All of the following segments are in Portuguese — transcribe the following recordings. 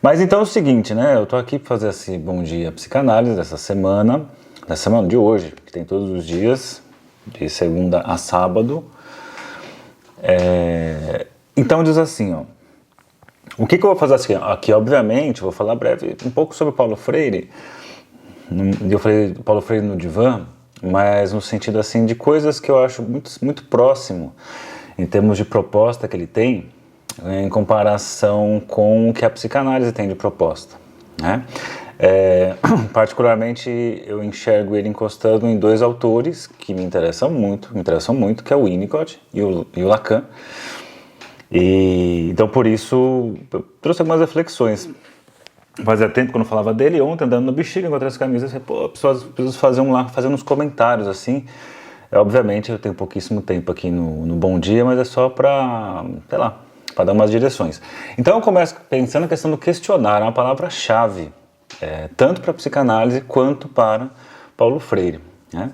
Mas então é o seguinte, né? Eu tô aqui para fazer esse Bom Dia Psicanálise dessa semana de hoje, que tem todos os dias, de segunda a sábado. Então diz assim, ó. O que eu vou fazer aqui? Obviamente, vou falar breve um pouco sobre Paulo Freire. Eu falei Paulo Freire no divã, mas no sentido assim de coisas que eu acho muito próximo em termos de proposta que ele tem, em comparação com o que a psicanálise tem de proposta, né? Particularmente eu enxergo ele encostando em dois autores que me interessam muito, que é o Winnicott e o Lacan. E então por isso eu trouxe algumas reflexões. Fazia tempo que eu não falava dele, ontem andando no Bexiga, encontrei as camisas e falei, preciso fazer uns comentários assim. Obviamente eu tenho pouquíssimo tempo aqui no Bom Dia, mas é só para, sei lá, para dar umas direções. Então eu começo pensando na questão do questionar, é uma palavra-chave, tanto para a psicanálise quanto para Paulo Freire, né?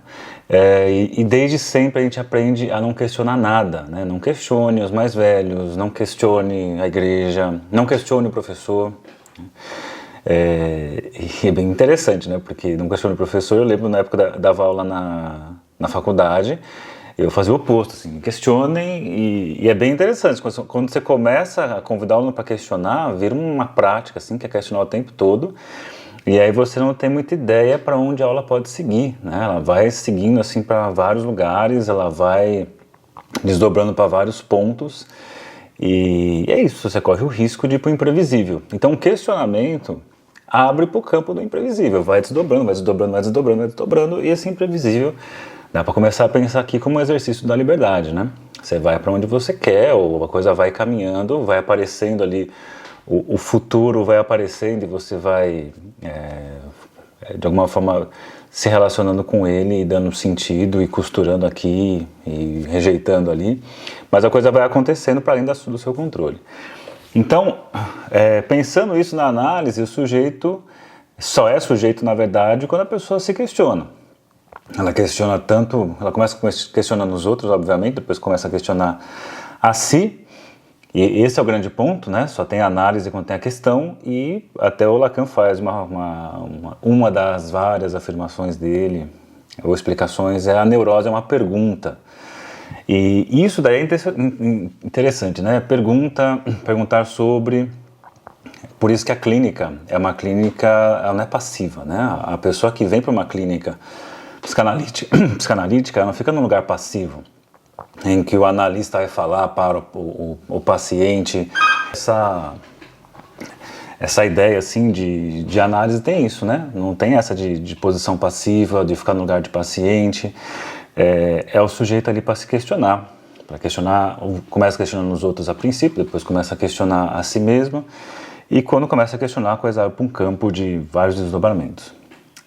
E desde sempre a gente aprende a não questionar nada, né? Não questione os mais velhos, não questione a igreja, não questione o professor. E é bem interessante, né? Porque não questione o professor, eu lembro na época dava aula na faculdade, eu fazia o oposto, assim, questionem, e é bem interessante, quando você começa a convidar o aluno para questionar, vira uma prática, assim, que é questionar o tempo todo, e aí você não tem muita ideia para onde a aula pode seguir, né? Ela vai seguindo, assim, para vários lugares, ela vai desdobrando para vários pontos, e é isso, você corre o risco de ir para o imprevisível. Então, o questionamento abre para o campo do imprevisível, vai desdobrando, e esse imprevisível dá para começar a pensar aqui como um exercício da liberdade, né? Você vai para onde você quer, ou a coisa vai caminhando, vai aparecendo ali, o futuro vai aparecendo e você vai, de alguma forma, se relacionando com ele e dando sentido e costurando aqui e rejeitando ali, mas a coisa vai acontecendo para além do seu controle. Então, pensando isso na análise, o sujeito só é sujeito, na verdade, quando a pessoa se questiona. Ela questiona tanto, ela começa questionando os outros, obviamente, depois começa a questionar a si, e esse é o grande ponto, né? Só tem a análise quando tem a questão, e até o Lacan faz uma das várias afirmações dele, ou explicações, a neurose é uma pergunta. E isso daí é interessante, né? Perguntar sobre... Por isso que a clínica é uma clínica, ela não é passiva, né? A pessoa que vem para uma clínica psicanalítica, ela não fica num lugar passivo, em que o analista vai falar para o paciente. Essa ideia assim de análise tem isso, né? Não tem essa de posição passiva, de ficar no lugar de paciente. É o sujeito ali para se questionar, começa questionando os outros a princípio, depois começa a questionar a si mesmo, e quando começa a questionar, a coisa vai para um campo de vários desdobramentos.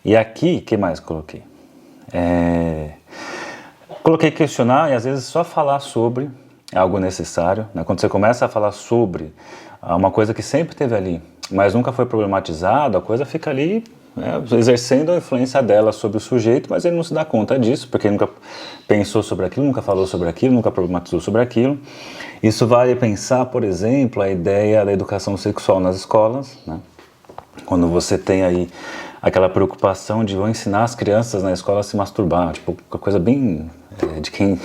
E aqui, o que mais coloquei? Coloquei questionar e às vezes só falar sobre é algo necessário, né? Quando você começa a falar sobre uma coisa que sempre esteve ali, mas nunca foi problematizado, a coisa fica ali, né, exercendo a influência dela sobre o sujeito, mas ele não se dá conta disso, porque ele nunca pensou sobre aquilo, nunca falou sobre aquilo, nunca problematizou sobre aquilo. Isso vale pensar, por exemplo, a ideia da educação sexual nas escolas, né? Quando você tem aí aquela preocupação de vão ensinar as crianças na escola a se masturbar, tipo, uma coisa bem de quem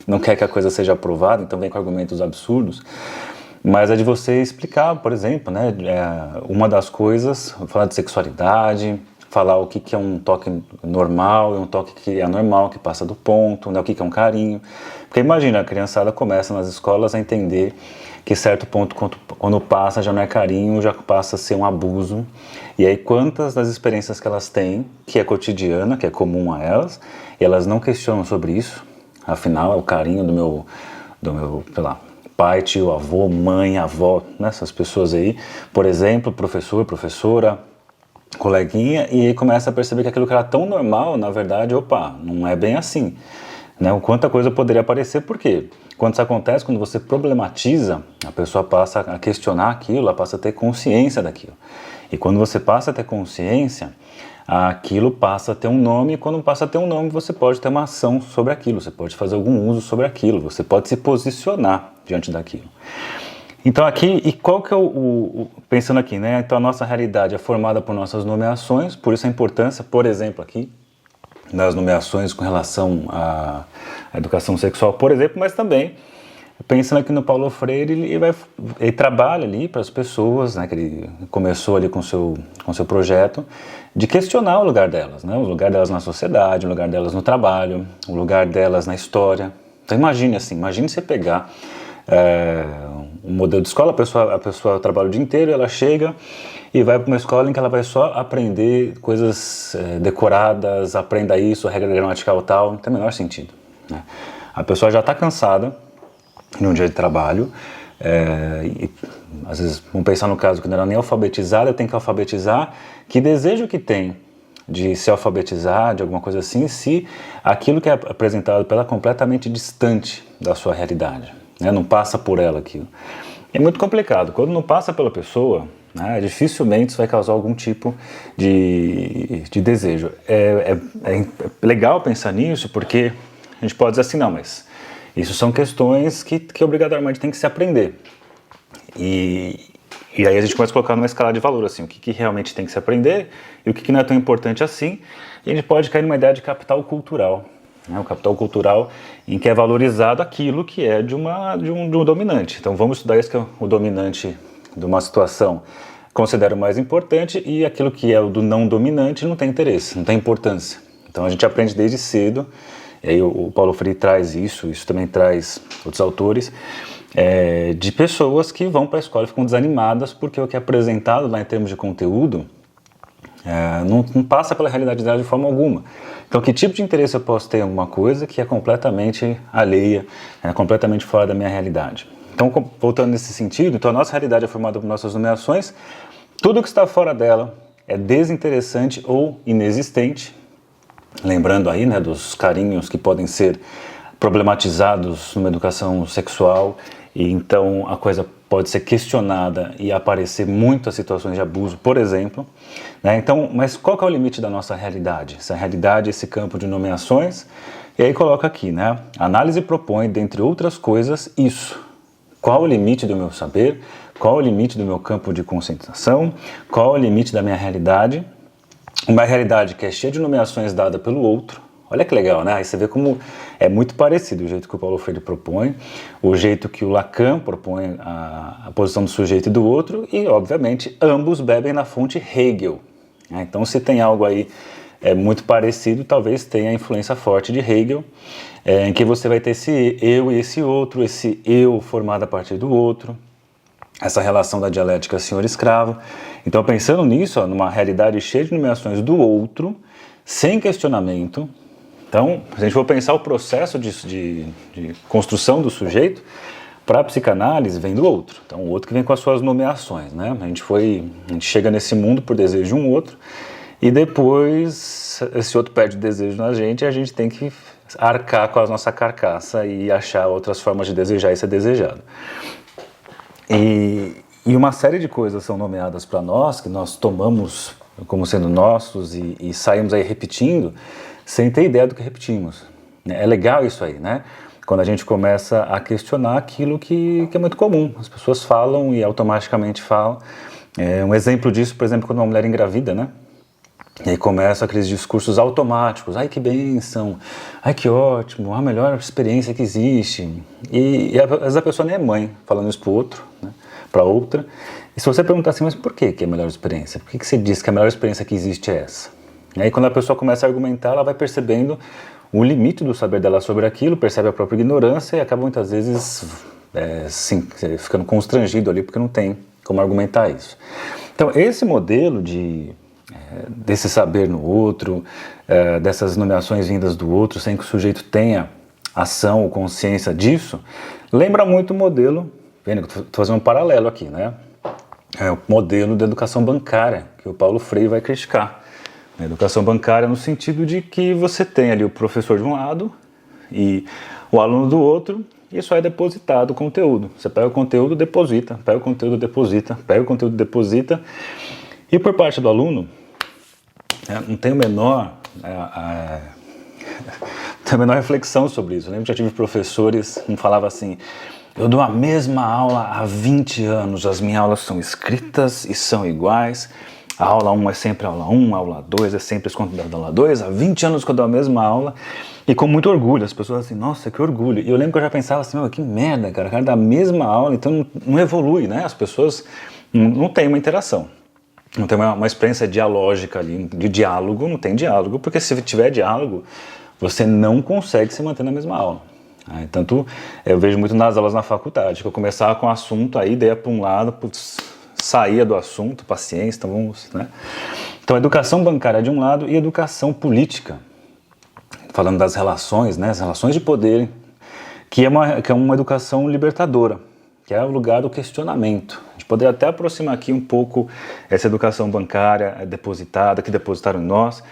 não quer que a coisa seja aprovada, então vem com argumentos absurdos, mas é de você explicar, por exemplo, né, uma das coisas, falar de sexualidade, falar o que é um toque normal e um toque que é anormal, que passa do ponto, né, o que é um carinho, porque imagina, a criançada começa nas escolas a entender que certo ponto, quando passa, já não é carinho, já passa a ser um abuso. E aí quantas das experiências que elas têm, que é cotidiana, que é comum a elas, e elas não questionam sobre isso, afinal é o carinho do meu sei lá, pai, tio, avô, mãe, avó, né, essas pessoas aí, por exemplo, professor, professora, coleguinha, e aí começa a perceber que aquilo que era tão normal, na verdade, não é bem assim. Né, o quanto a coisa poderia aparecer, por quê? Quando isso acontece, quando você problematiza, a pessoa passa a questionar aquilo, ela passa a ter consciência daquilo. E quando você passa a ter consciência, aquilo passa a ter um nome, e quando passa a ter um nome, você pode ter uma ação sobre aquilo, você pode fazer algum uso sobre aquilo, você pode se posicionar diante daquilo. Então aqui, e qual que é pensando aqui, né? Então a nossa realidade é formada por nossas nomeações, por isso a importância, por exemplo, aqui, das nomeações com relação à educação sexual, por exemplo, mas também, pensando aqui no Paulo Freire, ele trabalha ali para as pessoas, né, que ele começou ali com seu projeto, de questionar o lugar delas, né? O lugar delas na sociedade, o lugar delas no trabalho, o lugar delas na história. Então imagine você pegar um modelo de escola, a pessoa trabalha o dia inteiro, ela chega e vai para uma escola em que ela vai só aprender coisas decoradas, aprenda isso, regra gramatical tal, não tem o menor sentido, né? A pessoa já está cansada num dia de trabalho, e às vezes, vamos pensar no caso que não era nem alfabetizada, tem que alfabetizar, que desejo que tem de se alfabetizar, de alguma coisa assim, se aquilo que é apresentado para ela é completamente distante da sua realidade, né? Não passa por ela aquilo. É muito complicado. Quando não passa pela pessoa, né, dificilmente isso vai causar algum tipo de desejo. É legal pensar nisso, porque a gente pode dizer assim, não, mas isso são questões que obrigatoriamente tem que se aprender. E aí a gente começa a colocar numa escala de valor, assim, o que realmente tem que se aprender e o que não é tão importante assim. E a gente pode cair numa ideia de capital cultural, né? O capital cultural em que é valorizado aquilo que é de um dominante. Então vamos estudar isso que é o dominante de uma situação considero mais importante, e aquilo que é o do não dominante não tem interesse, não tem importância. Então a gente aprende desde cedo, e aí o Paulo Freire traz isso também traz outros autores, de pessoas que vão para a escola e ficam desanimadas porque o que é apresentado lá em termos de conteúdo não passa pela realidade dela de forma alguma. Então, que tipo de interesse eu posso ter em alguma coisa que é completamente alheia, completamente fora da minha realidade? Então, voltando nesse sentido, então a nossa realidade é formada por nossas nomeações, tudo que está fora dela é desinteressante ou inexistente, lembrando aí, né, dos carinhos que podem ser problematizados numa educação sexual, e então a coisa pode ser questionada e aparecer muitas situações de abuso, por exemplo, né? Então, mas qual que é o limite da nossa realidade? Essa realidade, esse campo de nomeações, e aí coloca aqui, né? A análise propõe, dentre outras coisas, isso. Qual o limite do meu saber? Qual o limite do meu campo de concentração? Qual o limite da minha realidade? Uma realidade que é cheia de nomeações dadas pelo outro. Olha que legal, né? Aí você vê como é muito parecido o jeito que o Paulo Freire propõe, o jeito que o Lacan propõe a posição do sujeito e do outro, e, obviamente, ambos bebem na fonte Hegel. Então, se tem algo aí muito parecido, talvez tenha a influência forte de Hegel, em que você vai ter esse eu e esse eu formado a partir do outro, essa relação da dialética senhor-escravo. Então, pensando nisso, numa realidade cheia de nomeações do outro, sem questionamento. Então, se a gente for pensar o processo de construção do sujeito, para a psicanálise vem do outro. Então, o outro que vem com as suas nomeações, né? A gente chega nesse mundo por desejo de um outro, e depois esse outro perde o desejo na gente, e a gente tem que arcar com a nossa carcaça e achar outras formas de desejar e ser desejado. E uma série de coisas são nomeadas para nós, que nós tomamos como sendo nossos e saímos aí repetindo, sem ter ideia do que repetimos. É legal isso aí, né? Quando a gente começa a questionar aquilo que é muito comum. As pessoas falam e automaticamente falam. Um exemplo disso, por exemplo, quando uma mulher engravida, né? E aí começam aqueles discursos automáticos. Ai, que bênção! Ai, que ótimo! A melhor experiência que existe. E às vezes a pessoa nem é mãe, falando isso para o outro, né? Para outra. E se você perguntar assim, mas por que é a melhor experiência? Por que você diz que a melhor experiência que existe é essa? E aí quando a pessoa começa a argumentar, ela vai percebendo o limite do saber dela sobre aquilo, percebe a própria ignorância e acaba muitas vezes ficando constrangido ali porque não tem como argumentar isso. Então esse modelo desse saber no outro, dessas nomeações vindas do outro, sem que o sujeito tenha ação ou consciência disso, lembra muito o modelo, vendo que estou fazendo um paralelo aqui, né? É o modelo da educação bancária, que o Paulo Freire vai criticar. A educação bancária no sentido de que você tem ali o professor de um lado e o aluno do outro, e só é depositado o conteúdo. Você pega o conteúdo, deposita, pega o conteúdo, deposita, pega o conteúdo, deposita. E por parte do aluno, não tem a menor reflexão sobre isso. Eu lembro que já tive professores que me falavam assim, Eu dou a mesma aula há 20 anos, as minhas aulas são escritas e são iguais. A aula 1 é sempre a aula 1, a aula 2 é sempre esse conteúdo da aula 2. Há 20 anos que eu dou a mesma aula e com muito orgulho. As pessoas assim, nossa, que orgulho. E eu lembro que eu já pensava assim, que merda, cara, o cara dá a mesma aula, então não evolui, né? As pessoas não têm uma interação. Não tem uma experiência dialógica ali, de diálogo, não tem diálogo, porque se tiver diálogo, você não consegue se manter na mesma aula. Tanto eu vejo muito nas aulas na faculdade, que eu começava com o assunto, aí ideia para um lado, saía do assunto, paciência, então vamos, né? Então educação bancária de um lado e educação política, falando das relações, né? As relações de poder, que é uma educação libertadora, que é o lugar do questionamento. A gente poderia até aproximar aqui um pouco essa educação bancária depositada, que depositaram em nós,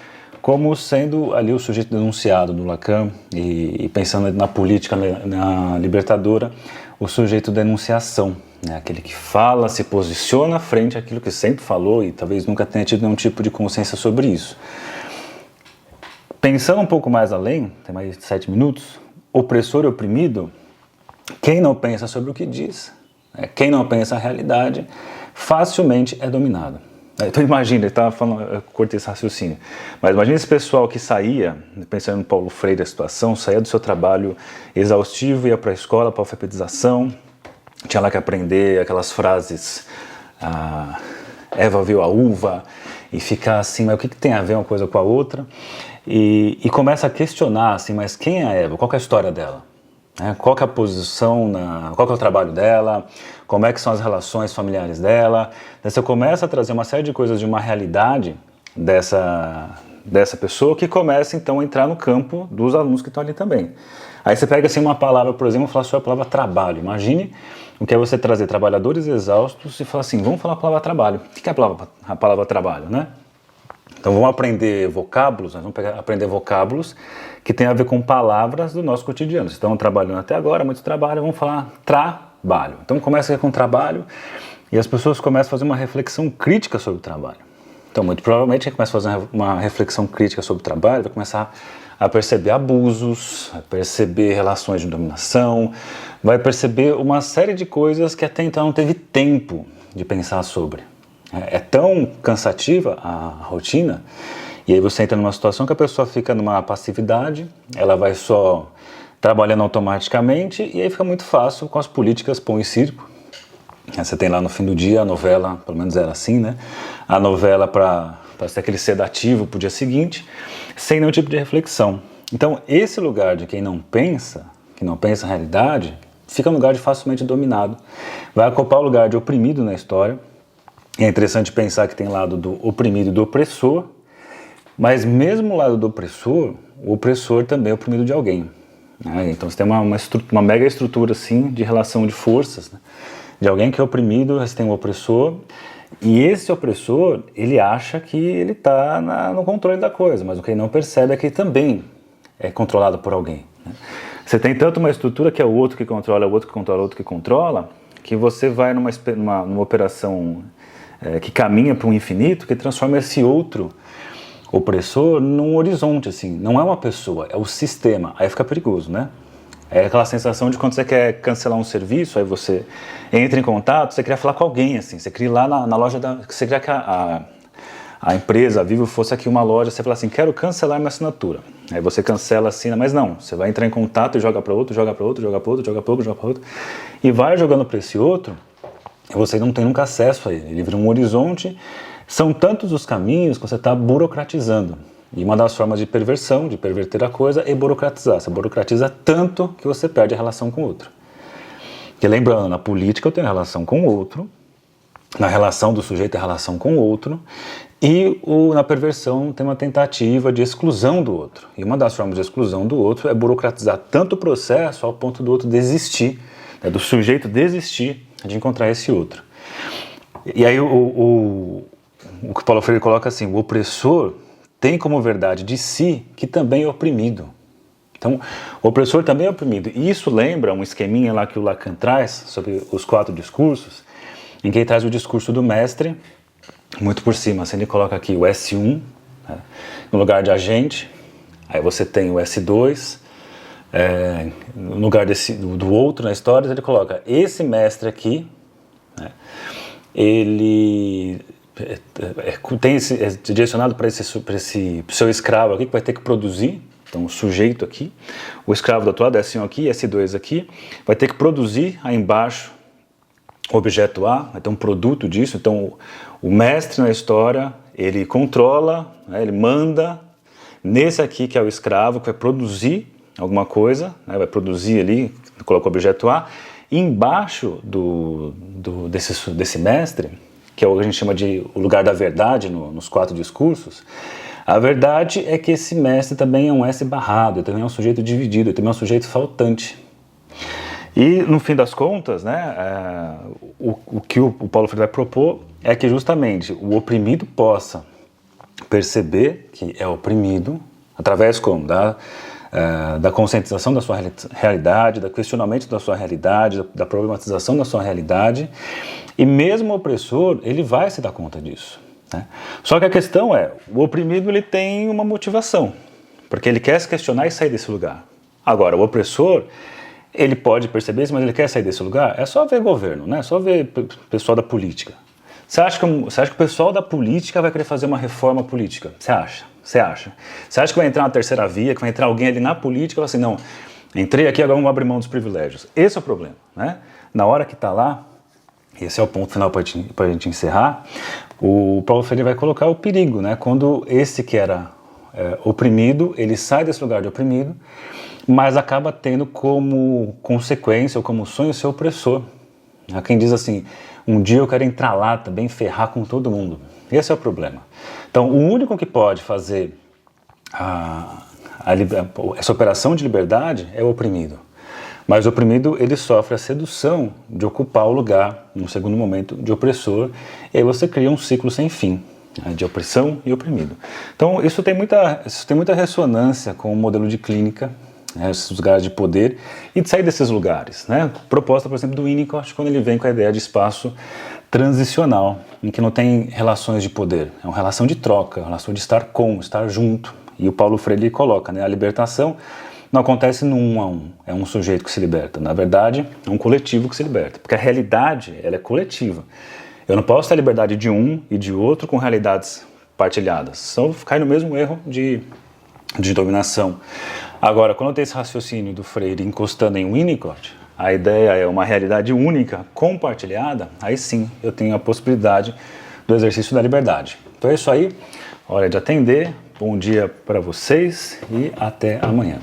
como sendo ali o sujeito denunciado do Lacan, e pensando na política, na libertadora, o sujeito denunciação, né? Aquele que fala, se posiciona frente àquilo que sempre falou e talvez nunca tenha tido nenhum tipo de consciência sobre isso. Pensando um pouco mais além, tem mais 7 minutos, opressor e oprimido, quem não pensa sobre o que diz, quem não pensa a realidade, facilmente é dominado. Então imagina, ele estava falando, eu cortei esse raciocínio, mas imagina esse pessoal que saía, pensando no Paulo Freire a situação, saía do seu trabalho exaustivo, ia para a escola, para a alfabetização, tinha lá que aprender aquelas frases, Eva viu a uva, e ficar assim, mas o que tem a ver uma coisa com a outra? E começa a questionar, assim, mas quem é a Eva? Qual que é a história dela? Qual que é a posição, qual que é o trabalho dela, como é que são as relações familiares dela. Daí você começa a trazer uma série de coisas de uma realidade dessa pessoa que começa então a entrar no campo dos alunos que estão ali também. Aí você pega assim uma palavra, por exemplo, fala sobre a palavra trabalho. Imagine o que é você trazer trabalhadores exaustos e falar assim, vamos falar a palavra trabalho. O que é a palavra trabalho, né? Então vamos aprender vocábulos, nós vamos aprender vocábulos que tem a ver com palavras do nosso cotidiano. Vocês estão trabalhando até agora, muito trabalho, vamos falar trabalho. Então começa com trabalho e as pessoas começam a fazer uma reflexão crítica sobre o trabalho. Então muito provavelmente quem começa a fazer uma reflexão crítica sobre o trabalho vai começar a perceber abusos, a perceber relações de dominação, vai perceber uma série de coisas que até então não teve tempo de pensar sobre. É tão cansativa a rotina, e aí você entra numa situação que a pessoa fica numa passividade, ela vai só trabalhando automaticamente, e aí fica muito fácil com as políticas pão e circo. Você tem lá no fim do dia a novela, pelo menos era assim, né? A novela para ser aquele sedativo pro dia seguinte, sem nenhum tipo de reflexão. Então esse lugar de quem não pensa a realidade, fica um lugar de facilmente dominado. Vai ocupar o lugar de oprimido na história. É interessante pensar que tem lado do oprimido e do opressor, mas mesmo o lado do opressor, o opressor também é oprimido de alguém. Então você tem uma mega estrutura assim, de relação de forças, né? De alguém que é oprimido, você tem um opressor, e esse opressor, ele acha que ele está no controle da coisa, mas o que ele não percebe é que ele também é controlado por alguém, né? Você tem tanto uma estrutura que é o outro que controla, o outro que controla, o outro que controla, que você vai numa operação que caminha para um infinito, que transforma esse outro opressor num horizonte, assim. Não é uma pessoa, é o sistema. Aí fica perigoso, né? É aquela sensação de quando você quer cancelar um serviço, aí você entra em contato, você queria falar com alguém, assim. Você queria ir lá na loja você queria que a empresa, a Vivo, fosse aqui uma loja, você fala assim, quero cancelar minha assinatura. Aí você cancela, assina, mas não. Você vai entrar em contato e joga para outro, joga para outro, joga para outro, joga para outro, joga para outro. E vai jogando para esse outro, você não tem nunca acesso a ele. Ele vira um horizonte. São tantos os caminhos que você está burocratizando. E uma das formas de perversão, de perverter a coisa, é burocratizar. Você burocratiza tanto que você perde a relação com o outro. Porque lembrando, na política eu tenho relação com o outro, na relação do sujeito é relação com o outro, e na perversão tem uma tentativa de exclusão do outro. E uma das formas de exclusão do outro é burocratizar tanto o processo ao ponto do outro desistir, né, do sujeito desistir de encontrar esse outro. E aí o que Paulo Freire coloca assim, o opressor tem como verdade de si que também é oprimido. Então, o opressor também é oprimido. E isso lembra um esqueminha lá que o Lacan traz sobre os 4 discursos, em que ele traz o discurso do mestre, muito por cima. Assim, ele coloca aqui o S1, né, no lugar de agente, aí você tem o S2, no lugar do outro na história, ele coloca esse mestre aqui, né, ele é direcionado para esse seu escravo aqui, que vai ter que produzir. Então, o sujeito aqui, o escravo do atuado, S1 aqui, S2 aqui, vai ter que produzir aí embaixo o objeto A, vai ter um produto disso. Então, o mestre na história, ele controla, né, ele manda nesse aqui, que é o escravo, que vai produzir alguma coisa, né, vai produzir ali, coloca o objeto A, e embaixo desse mestre, que é o que a gente chama de o lugar da verdade nos 4 discursos, a verdade é que esse mestre também é um S barrado, ele também é um sujeito dividido, ele também é um sujeito faltante. E, no fim das contas, né, o que o Paulo Freire vai propor é que justamente o oprimido possa perceber que é oprimido, através como? Da conscientização da sua realidade, do questionamento da sua realidade, da problematização da sua realidade, e mesmo o opressor, ele vai se dar conta disso. Né? Só que a questão é, o oprimido ele tem uma motivação, porque ele quer se questionar e sair desse lugar. Agora, o opressor, ele pode perceber isso, mas ele quer sair desse lugar? É só ver governo, né? É só ver pessoal da política. Você acha que o pessoal da política vai querer fazer uma reforma política? Você acha? Você acha? Você acha que vai entrar na terceira via, que vai entrar alguém ali na política e falar assim, não, entrei aqui, agora vamos abrir mão dos privilégios. Esse é o problema, né? Na hora que está lá, esse é o ponto final para a gente encerrar, o Paulo Freire vai colocar o perigo, né? Quando esse que era oprimido, ele sai desse lugar de oprimido, mas acaba tendo como consequência ou como sonho ser opressor. Há quem diz assim, um dia eu quero entrar lá também, ferrar com todo mundo. Esse é o problema. Então, o único que pode fazer essa operação de liberdade é o oprimido. Mas o oprimido, ele sofre a sedução de ocupar o lugar, num segundo momento, de opressor, e aí você cria um ciclo sem fim, né, de opressão e oprimido. Então, isso tem muita ressonância com o modelo de clínica, né, esses lugares de poder, e de sair desses lugares. Né? Proposta, por exemplo, do Winnicott, quando ele vem com a ideia de espaço transicional, em que não tem relações de poder, é uma relação de troca, uma relação de estar estar junto. E o Paulo Freire coloca, né, a libertação não acontece no 1 a 1, é um sujeito que se liberta, na verdade é um coletivo que se liberta, porque a realidade ela é coletiva. Eu não posso ter a liberdade de um e de outro com realidades partilhadas, só cai no mesmo erro de dominação. Agora, quando eu tenho esse raciocínio do Freire encostando em Winnicott, a ideia é uma realidade única, compartilhada, aí sim eu tenho a possibilidade do exercício da liberdade. Então é isso aí, hora de atender, bom dia para vocês e até amanhã.